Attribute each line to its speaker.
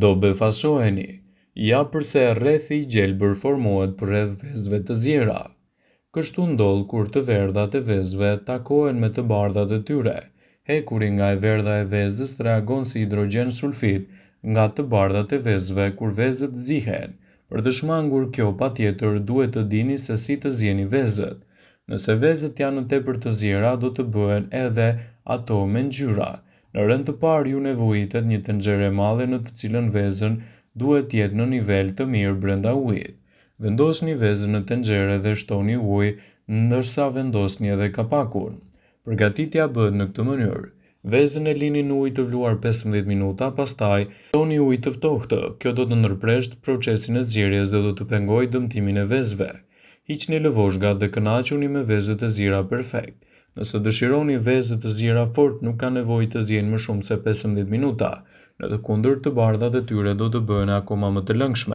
Speaker 1: Do befasoheni. Ja përse rrethi i gjelbër formohet përreth vezëve të zjera. Kështu ndodh kur të verdhat e vezëve takohen me të bardhat e tyre. Hekuri nga e verdha e vezës reagon si hidrogjen sulfid nga të bardhat e vezëve kur vezët zihen. Për të shmangur kjo patjetër duhet të dini se si të zjeni vezët. Nëse vezët janë tepër të zjera do të bëhen edhe ato me ngjyra. Në rend të parë ju nevojitet një tenxhere e madhe në të cilën vezën duhet të jetë në nivel të mirë brenda ujit. Vendosni vezën në tenxhere dhe shtoni ujë ndërsa vendosni edhe kapakun. Përgatitja bëhet në këtë mënyrë. Vezën e lini në ujë të vluar 15 minuta, pastaj shtoni ujë të ftohtë. Kjo do të ndërprerë procesin e zgjerrjes dhe do të pengojë dëmtimin e vezëve. Hiqni lëvozhgat dhe kënaquni me vezët e zjera perfekt. Nëse dëshironi vezë të zjera fort nuk ka nevojë të zjehen më shumë se 15 minuta. Në të kundërt të bardhat e tyre do të bëhen akoma më të lëngshme.